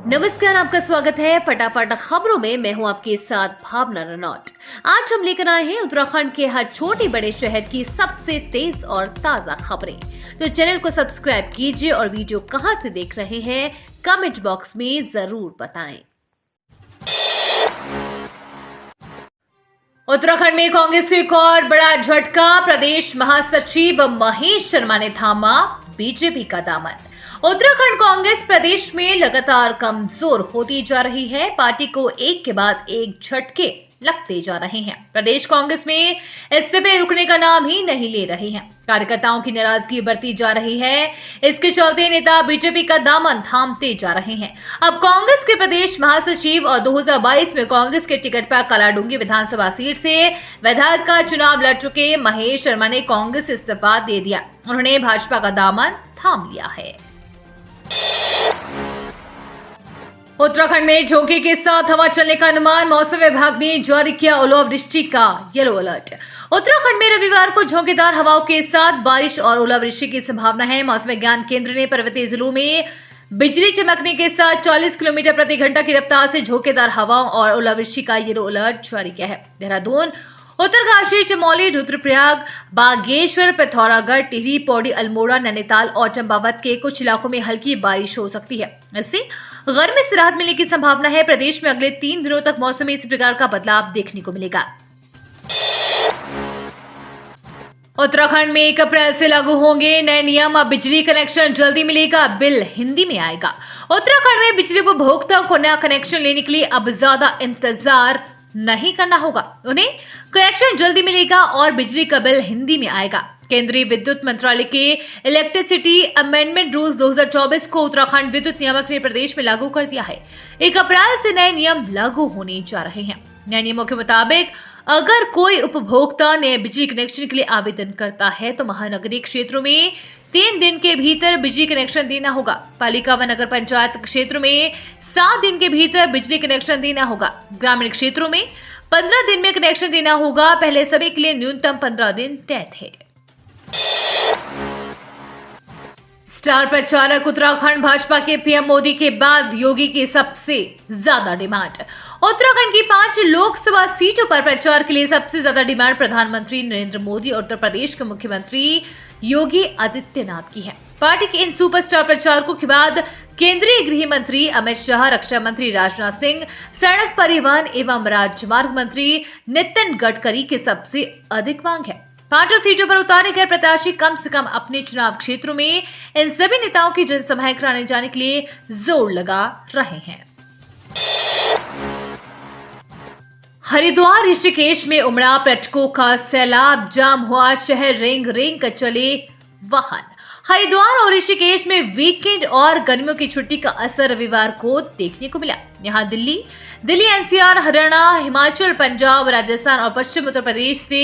नमस्कार, आपका स्वागत है फटाफट खबरों में। मैं हूं आपके साथ भावना रनौत। आज हम लेकर आए हैं उत्तराखंड के हर छोटे बड़े शहर की सबसे तेज और ताजा खबरें। तो चैनल को सब्सक्राइब कीजिए और वीडियो कहां से देख रहे हैं कमेंट बॉक्स में जरूर बताएं। उत्तराखंड में कांग्रेस को एक और बड़ा झटका। प्रदेश महासचिव महेश शर्मा ने थामा बीजेपी का दामन। उत्तराखंड कांग्रेस प्रदेश में लगातार कमजोर होती जा रही है। पार्टी को एक के बाद एक झटके लगते जा रहे हैं। प्रदेश कांग्रेस में इस्तीफे रुकने का नाम ही नहीं ले रहे हैं। कार्यकर्ताओं की नाराजगी बढ़ती जा रही है। इसके चलते नेता बीजेपी का दामन थामते जा रहे हैं। अब कांग्रेस के प्रदेश महासचिव और 2022 में कांग्रेस के टिकट पर कलाडूंगी विधानसभा सीट से विधायक का चुनाव लड़ चुके महेश शर्मा ने कांग्रेस से इस्तीफा दे दिया। उन्होंने भाजपा का दामन थाम लिया है। उत्तराखंड में झोंके के साथ हवा चलने का अनुमान। मौसम विभाग ने जारी किया ओलावृष्टि का येलो अलर्ट। उत्तराखंड में रविवार को झोंकेदार हवाओं के साथ बारिश और ओलावृष्टि की संभावना है। मौसम विज्ञान केंद्र ने पर्वतीय जिलों में बिजली चमकने के साथ 40 किलोमीटर प्रति घंटा की रफ्तार से झोंकेदार हवाओं और ओलावृष्टि का येलो अलर्ट जारी किया है। देहरादून, उत्तरकाशी, चमोली, रुद्रप्रयाग, बागेश्वर, पिथौरागढ़, टिहरी, पौड़ी, अल्मोड़ा, नैनीताल और चंपावत के कुछ इलाकों में हल्की बारिश हो सकती है। इससे गर्मी से राहत मिलने की संभावना है। प्रदेश में अगले 3 दिनों तक मौसम में इसी प्रकार का बदलाव देखने को मिलेगा। उत्तराखंड में 1 अप्रैल से लागू होंगे नए नियम। अब बिजली कनेक्शन जल्दी मिलेगा, बिल हिंदी में आएगा। उत्तराखंड में बिजली उपभोक्ता को नया कनेक्शन लेने के लिए अब ज्यादा इंतजार नहीं करना होगा। उन्हें कनेक्शन जल्दी मिलेगा और बिजली का बिल हिंदी में आएगा। केंद्रीय विद्युत मंत्रालय के इलेक्ट्रिसिटी अमेंडमेंट रूल 2024 को उत्तराखंड विद्युत नियामक ने प्रदेश में लागू कर दिया है। 1 अप्रैल से नए नियम लागू होने जा रहे हैं। नए नियमों के मुताबिक अगर कोई उपभोक्ता नए बिजली कनेक्शन के लिए आवेदन करता है तो महानगरीय क्षेत्रों में 3 दिन के भीतर बिजली कनेक्शन देना होगा। पालिका व नगर पंचायत क्षेत्र में 7 दिन के भीतर बिजली कनेक्शन देना होगा। ग्रामीण क्षेत्रों में 15 दिन में कनेक्शन देना होगा। पहले सभी के लिए न्यूनतम 15 दिन तय थे। स्टार प्रचारक उत्तराखंड भाजपा के पीएम मोदी के बाद योगी की सबसे ज्यादा डिमांड। उत्तराखंड की 5 लोकसभा सीटों पर प्रचार के लिए सबसे ज्यादा डिमांड प्रधानमंत्री नरेंद्र मोदी और उत्तर प्रदेश के मुख्यमंत्री योगी आदित्यनाथ की है। पार्टी के इन सुपरस्टार प्रचारकों के बाद केंद्रीय गृह मंत्री अमित शाह, रक्षा मंत्री राजनाथ सिंह, सड़क परिवहन एवं राजमार्ग मंत्री नितिन गडकरी की सबसे अधिक मांग है। 5 सीटों पर उतारे गए प्रत्याशी कम से कम अपने चुनाव क्षेत्रों में इन सभी नेताओं की जनसभाएं कराने जाने के लिए जोर लगा रहे हैं। हरिद्वार ऋषिकेश में उमड़ा पर्यटकों का सैलाब। जाम हुआ शहर, रेंग रेंग कर चले वाहन। हरिद्वार और ऋषिकेश में वीकेंड और गर्मियों की छुट्टी का असर रविवार को देखने को मिला। यहाँ दिल्ली, एनसीआर, हरियाणा, हिमाचल, पंजाब, राजस्थान और पश्चिम उत्तर प्रदेश से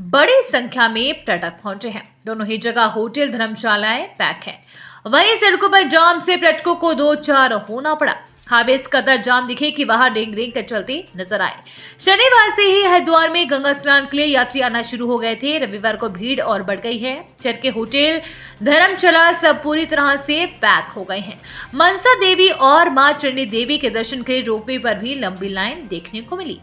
बड़ी संख्या में पर्यटक पहुंचे हैं। दोनों ही जगह होटल, धर्मशालाएं पैक हैं। वहीं सड़कों पर जाम से पर्यटकों को 2-4 होना पड़ा। हावे इस कदर जाम दिखे कि बाहर रेंग रेंग कर चलते नजर आए। शनिवार से ही हरिद्वार में गंगा स्नान के लिए यात्री आना शुरू हो गए थे। रविवार को भीड़ और बढ़ गई है। शहर के होटल, धर्मशाला सब पूरी तरह से पैक हो गए हैं। मनसा देवी और मां चंडी देवी के दर्शन के लिए रोपवे पर भी लंबी लाइन देखने को मिली।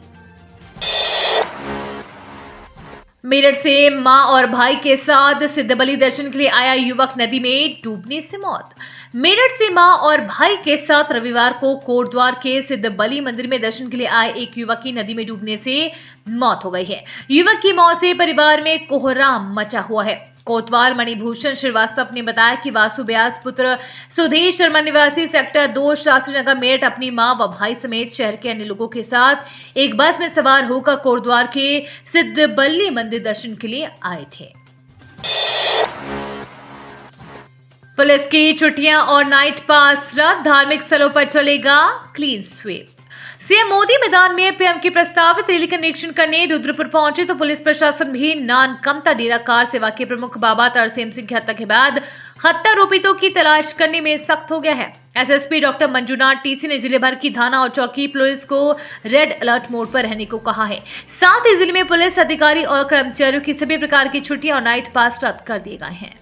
मेरठ से मां और भाई के साथ सिद्धबली दर्शन के लिए आया युवक नदी में डूबने से मौत। मेरठ से मां और भाई के साथ रविवार को कोटद्वार के सिद्धबली मंदिर में दर्शन के लिए आए एक युवक की नदी में डूबने से मौत हो गई है। युवक की मौत से परिवार में कोहराम मचा हुआ है। कोतवाल मणिभूषण श्रीवास्तव ने बताया कि वासु व्यास पुत्र सुधीर शर्मा निवासी सेक्टर 2 शास्त्री नगर मेरठ अपनी मां व भाई समेत शहर के अन्य लोगों के साथ एक बस में सवार होकर कोटद्वार के सिद्धबली मंदिर दर्शन के लिए आए थे। पुलिस की छुट्टियां और नाइट पास रद्द। धार्मिक स्थलों पर चलेगा क्लीन स्वीप। सीएम मोदी मैदान में पीएम की प्रस्तावित रैली का निरीक्षण करने रुद्रपुर पहुंचे तो पुलिस प्रशासन भी नानकमता डेरा कार सेवा के प्रमुख बाबा तरसेम सिंह की हत्या के बाद हत्या आरोपितों की तलाश करने में सख्त हो गया है। एसएसपी डॉक्टर मंजुनाथ टीसी ने जिले भर की थाना और चौकी पुलिस को रेड अलर्ट मोड पर रहने को कहा है। साथ ही जिले में पुलिस अधिकारी और कर्मचारियों की सभी प्रकार की छुट्टियां और नाइट पास रद्द कर दिए गए हैं।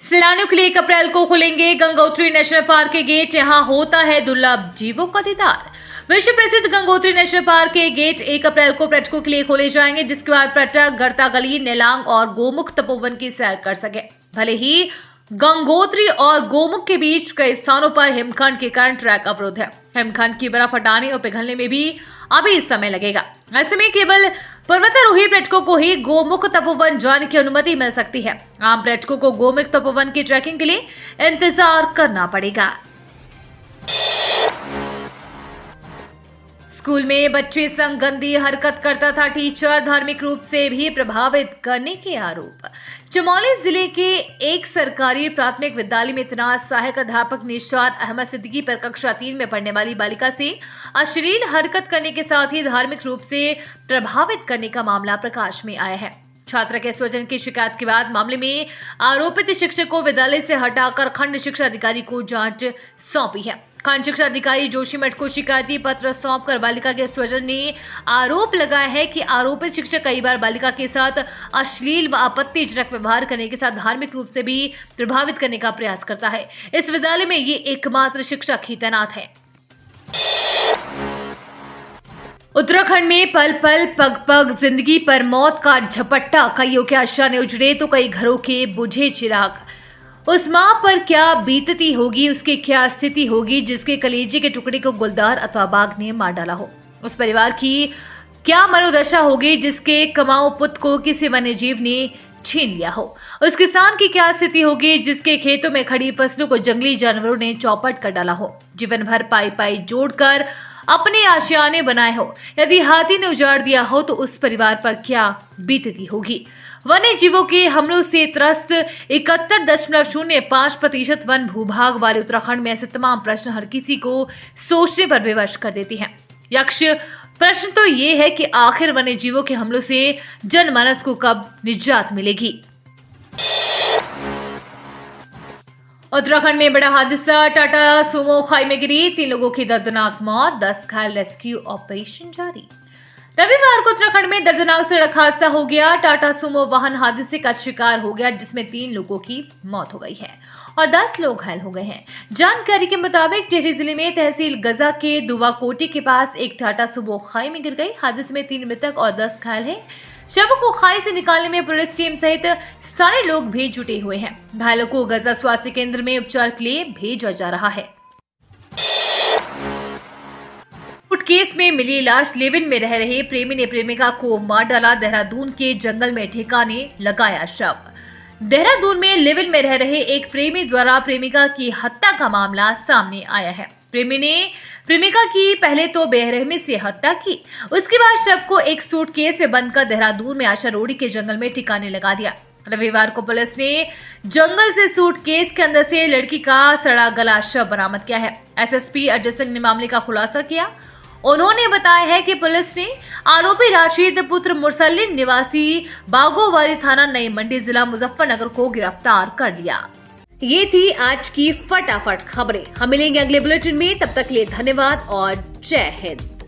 सैलानियों के लिए 1 अप्रैल को खुलेंगे गंगोत्री नेशनल पार्क के गेट। यहाँ होता है दुर्लभ जीवों का दीदार। विश्व प्रसिद्ध गंगोत्री नेशनल पार्क के गेट 1 अप्रैल को पर्यटकों के लिए खोले जाएंगे, जिसके बाद पर्यटक गड़तागली, नेलांग और गोमुख तपोवन की सैर कर सके। भले ही गंगोत्री और गोमुख के बीच कई स्थानों पर हिमखंड के कारण ट्रैक अवरुद्ध है। हिमखंड की बर्फ हटाने और पिघलने में भी अभी समय लगेगा। ऐसे में केवल पर्वतारोही पर्यटकों को ही गोमुख तपोवन जाने की अनुमति मिल सकती है। आम पर्यटकों को गोमुख तपोवन की ट्रैकिंग के लिए इंतजार करना पड़ेगा। स्कूल में बच्चे संग गंदी हरकत करता था टीचर, धार्मिक रूप से भी प्रभावित करने के आरोप। चमोली जिले के एक सरकारी प्राथमिक विद्यालय में तैनात सहायक अध्यापक निशात अहमद सिद्दीकी पर कक्षा 3 में पढ़ने वाली बालिका से अश्लील हरकत करने के साथ ही धार्मिक रूप से प्रभावित करने का मामला प्रकाश में आया है। छात्र के स्वजन की शिकायत के बाद मामले में आरोपित शिक्षक को विद्यालय से हटाकर खंड शिक्षा अधिकारी को जांच सौंपी है। खंड शिक्षा अधिकारी जोशीमठ को शिकायती पत्र सौंपकर बालिका के स्वजन ने आरोप लगाया है कि आरोपित शिक्षक कई बार बालिका के साथ अश्लील व आपत्तिजनक व्यवहार करने के साथ धार्मिक रूप से भी प्रभावित करने का प्रयास करता है। इस विद्यालय में ये एकमात्र शिक्षक ही तैनात है। उत्तराखंड में पल पल पग पग जिंदगी पर मौत का झपट्टा। कईयों के आशाएं उजड़े तो कई घरों के बुझे चिराग। उस मां पर क्या बीतती होगी, उसकी क्या स्थिति होगी जिसके कलेजे के टुकड़े को गुलदार अथवा बाघ ने मार डाला हो। उस परिवार की क्या मनोदशा होगी जिसके कमाऊ पुत्र को किसी वन्यजीव ने छीन लिया हो। उस किसान की क्या स्थिति होगी जिसके खेतों में खड़ी फसलों को जंगली जानवरों ने चौपट कर डाला हो। जीवन भर पाई पाई जोड़कर अपने आशियाने बनाए हो, यदि हाथी ने उजाड़ दिया हो तो उस परिवार पर क्या बीतती होगी। वन्य जीवों के हमलों से त्रस्त 71.05% वन भूभाग वाले उत्तराखंड में ऐसे तमाम प्रश्न हर किसी को सोचने पर विवश कर देती हैं। यक्ष प्रश्न तो ये है कि आखिर वन्य जीवों के हमलों से जनमानस को कब निजात मिलेगी। उत्तराखंड में बड़ा हादसा, टाटा सुमो खाई में गिरी, 3 लोगों की दर्दनाक मौत, 10 घायल, रेस्क्यू ऑपरेशन जारी। रविवार को उत्तराखंड में दर्दनाक सड़क हादसा हो गया। टाटा सुमो वाहन हादसे का शिकार हो गया, जिसमें 3 लोगों की मौत हो गई है और 10 लोग घायल हो गए हैं। जानकारी के मुताबिक टिहरी जिले में तहसील गजा के दुवाकोटी के पास एक टाटा सुमो खाई में गिर गई। हादसे में 3 मृतक और 10 घायल हैं। शवों को खाई से निकालने में पुलिस टीम सहित सारे लोग भी जुटे हुए हैं। घायलों को गजा स्वास्थ्य केंद्र में उपचार के लिए भेजा जा रहा है। केस में मिली लाश, लिव इन में रह रहे प्रेमी ने प्रेमिका को मार डाला। देहरादून के जंगल में ठिकाने लगाया शव। देहरादून में लिव इन में रह रहे एक प्रेमी द्वारा प्रेमिका की हत्या का मामला सामने आया है। प्रेमी ने प्रेमिका की पहले तो बेरहमी से हत्या की, उसके बाद शव को एक सूटकेस में बंद कर देहरादून में आशा रोडी के जंगल में ठिकाने लगा दिया। रविवार को पुलिस ने जंगल से सूटकेस के अंदर से लड़की का सड़ा गला शव बरामद किया है। एसएसपी अजय सिंह ने मामले का खुलासा किया। उन्होंने बताया है कि पुलिस ने आरोपी राशिद पुत्र मुरसलिन निवासी बागोवाली थाना नई मंडी जिला मुजफ्फरनगर को गिरफ्तार कर लिया। ये थी आज की फटाफट खबरें। हम मिलेंगे अगले बुलेटिन में, तब तक के लिए धन्यवाद और जय हिंद।